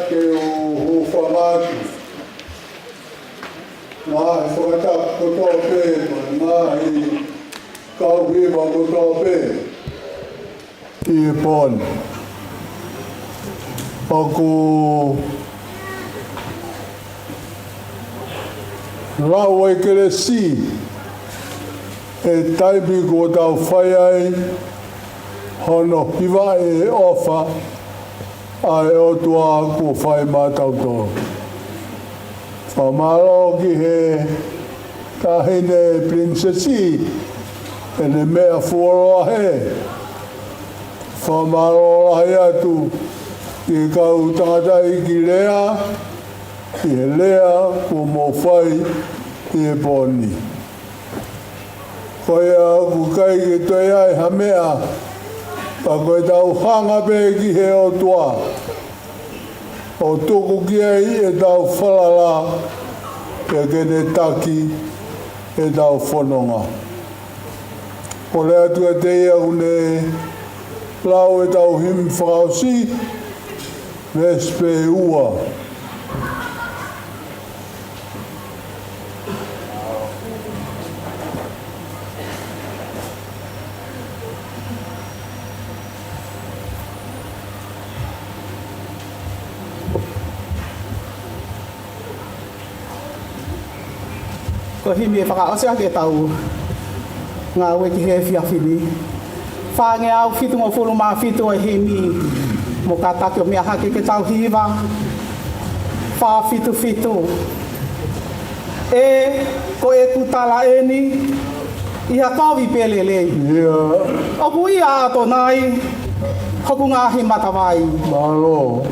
ke o whamatu. Ngā he whakatap koto pē, ngā he kauhiwa koto pē. I e pōn. Ako rau ai kere si e taipi ko tau whai ai hono hiwa e ofa ai o tua ko whai mātau tō. Whamaro ki he tahine princesi e ne mea fuoroa he. Whamaro ahi atu ki kau tangata i ki lea, i he lea ko mō whai i e pōni. Koe a ku kai ki toi ai ha mea, pa koe tau hanga pē ki he o tua. O tuku ki ai e tau whalala, e kene taki e tau whanonga. Ko lea tu e te ia une lau e tau him whakausi, vespe ua. Ko himi e whakaosea ke tau ngā ue ki he whiawhini. Whānge au whitu ngō whuru mā whitu e himi mo ka take o mea hake ke tau hiwa. Whā whitu whitu. E ko e kutala e ni iha kawi pelelei. Oku ia ato nai hoku ngā he matawai. Malo.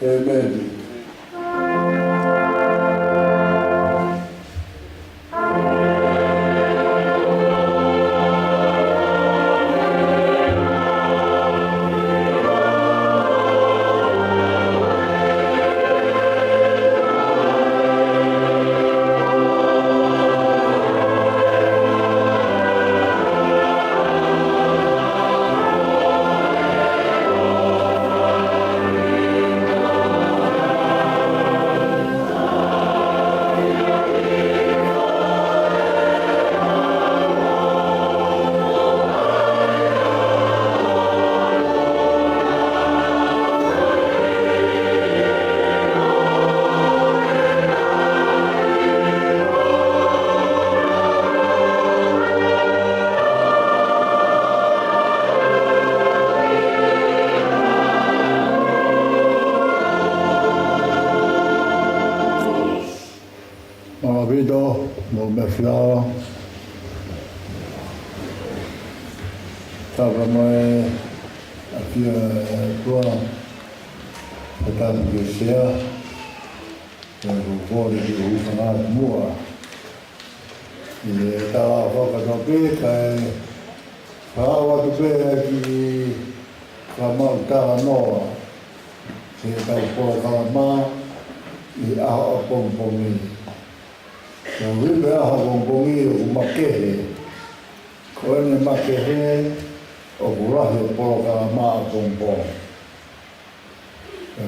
Amen. Vido, no me fiava. Estava mais aqui a tua de ser, o voo de Ufaná Mua. E estava a boca do pica, Hawa tu pe ki kama utara noa. Se tau po kama I aho pompomi. Na wipe aho pompomi o makehe. Koene makehe o kurahi po kama pompomi.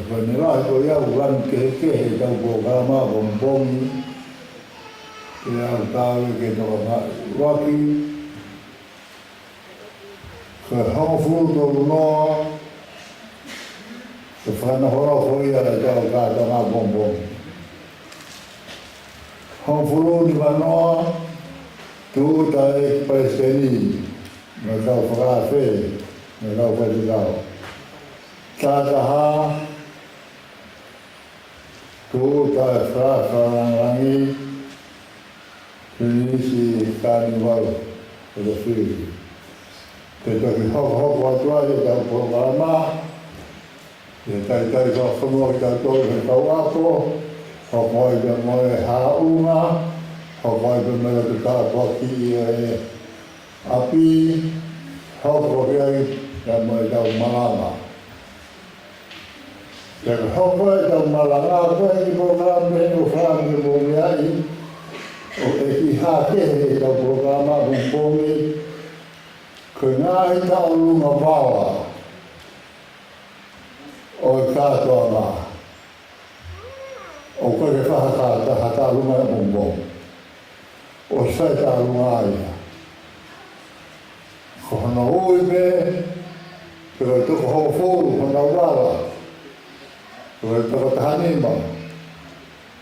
Koene rahi ko iau ran kehe tau po kama pompomi. Iau tawe ke toka waki. Ka hawafuru tolu noa, ka whanahora hoi ala tau kāta ngā bombong. Hawafuru ni wanoa, tu ta e paisteni, me kau whakawhe, me kau whatikau. Tāta ha, tu ta e whakarangi, Pinisi kāni wau, o the whiri. Te toki hoko atua e tau programa, te tai ka whanua ki tau tōru he kau ako, hoko ai te moe haunga, hoko ai te mea te tātua ki e api, hoko rei te moe tau malanga. Te hoko ai tau malanga, koe ki programa e o whangi mo meai, o e ki hakehe tau programa mumpongi, ko ngā i tau lunga wawa o e kātoa ngā. O koe ke whahakata hata lunga e mumbo. O sai tā lunga aia. Ko hana ui me, ke koe tuko hau fōru, hana wawa. Ko koe tuko tahanima.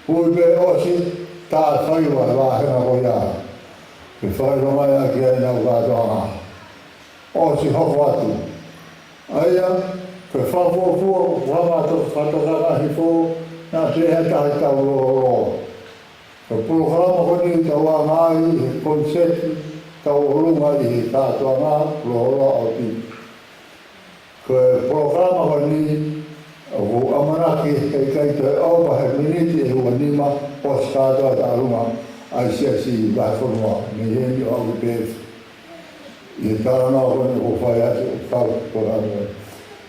Ui me osi, tā whaiwa e wāhena ko ia. Ke whaiwa mai a ki aina o kātoa ngā. O si hoko atu. Aia, ke whawofua, whamata whatokanga hi fō, nā te he tahi tau ro. Ke programa koni tau a ngāi, he konseti, tau orunga I he tātua ngā, lohora o ti. Ke programa koni, o amanaki he kai te aupa he miniti e hua nima, o si tātua tā runga, ai siasi vai whanua, ni heni o au pefu. I tāna o kone ko whai atu o tau koranu.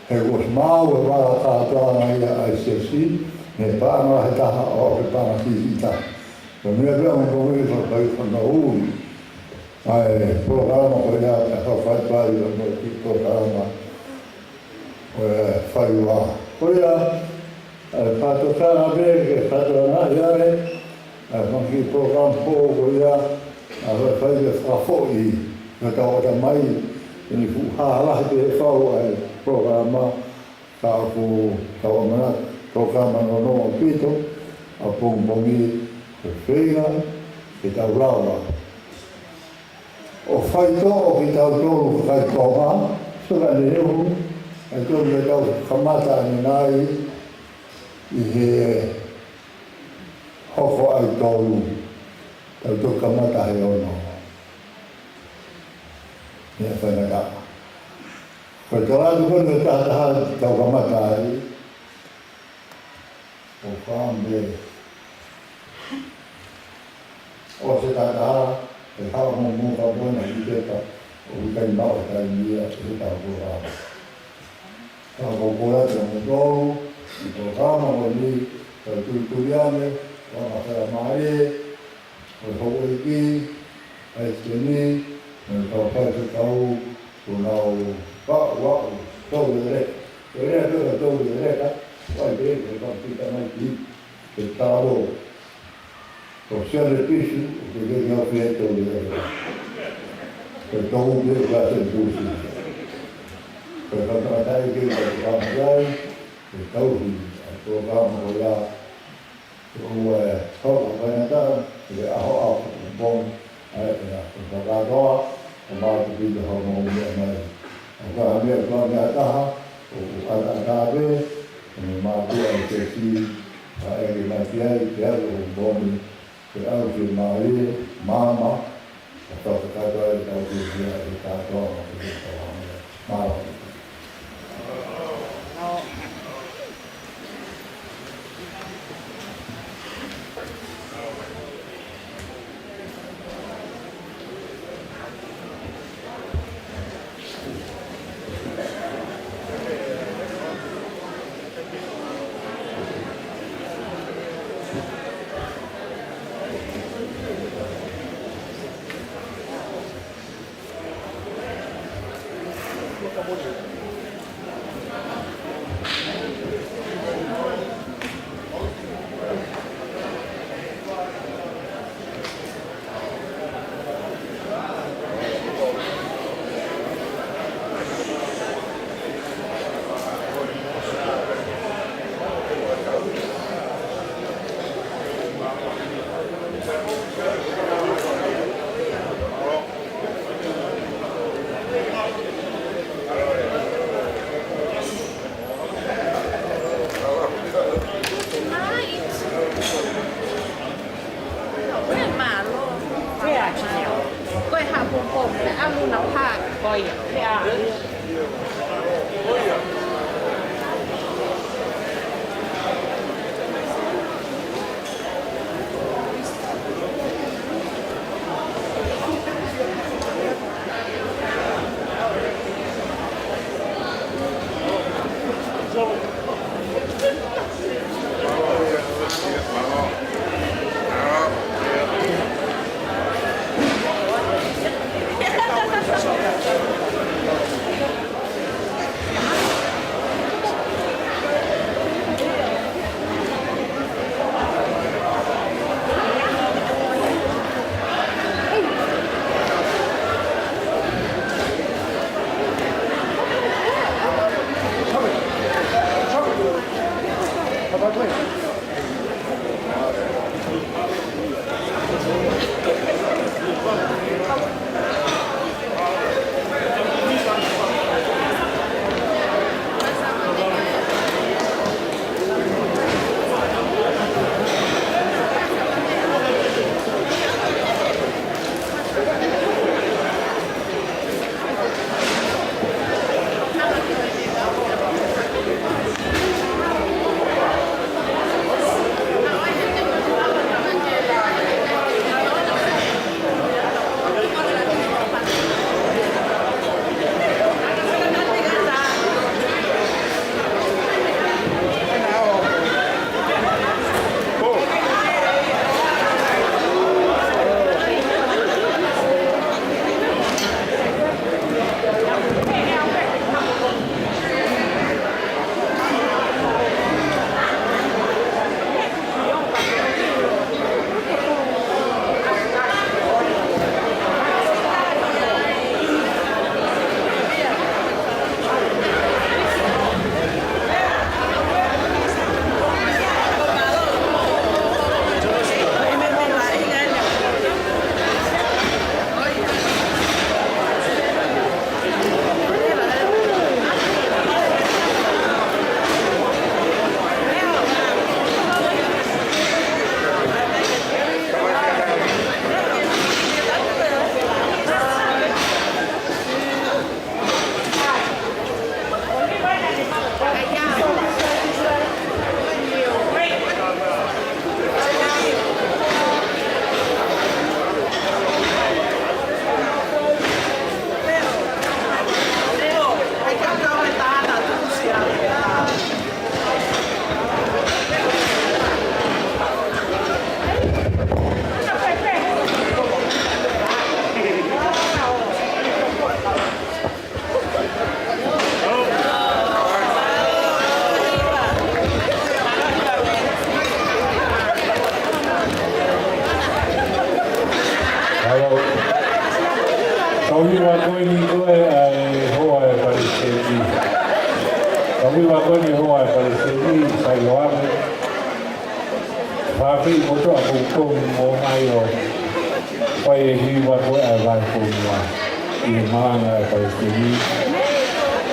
He kos māu e wara tātāna ia ICC, ne pāna he taha o he pāna ki I taha. Ko mea pia mo komi ko kai whana ui. Ai, programa ko ia e hau whai pāri o mo ki programa o e whai wā. Ko ia, pātokana bēr ke pātokana iare, mangi programa pō ko ia, a whai e whafoi. Nga tau ata mai, ni fu hālahi te he whau ai programa ka aku tau amana, programa no no pito, a pongpongi ke whenga, ke tau rawa. O whaito o ki tau tōru kai tonga, sura ni rehu, e tōru me tau kamata ni nai, I he hoko ai tōru, tau tō kamata he ono. Ia whanaka. Koe tō rātu koe me tātaha tau kamata ai. O whāmbe. O se tātaha, e hawa mō mō ka pōna I tēta, o ukai mau e kai mia e tau kōrā. Tau kōrā te mō tōru, I tō kāma o ni, tau tūturiane, wama whara maare, o hau e ki, ai tēni, Nā pai te tau, ko nāu wāu, tau e reka. Ko rea tōra tau e reka, wai te eke pita mai ki, te tāro. Ko siane pisu, ko te kia whie tau e reka. Ko tau te kase tūsi. Ko whakamatai ke ka te kāmatai, te tauhi, a tō kāma o ia, ko hauka whainatara, te aho aho, bon, ai e ko whakatoa, o mātu pita hau mō mea mai. O ka mea kua mea taha, o ata kāpe, o me mātua I te si, a ere mai piai, te aru o boni, te aru te maare, māma, o whakatoa e tau te pia e kātoa, o te tau mea. Māra.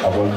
Abang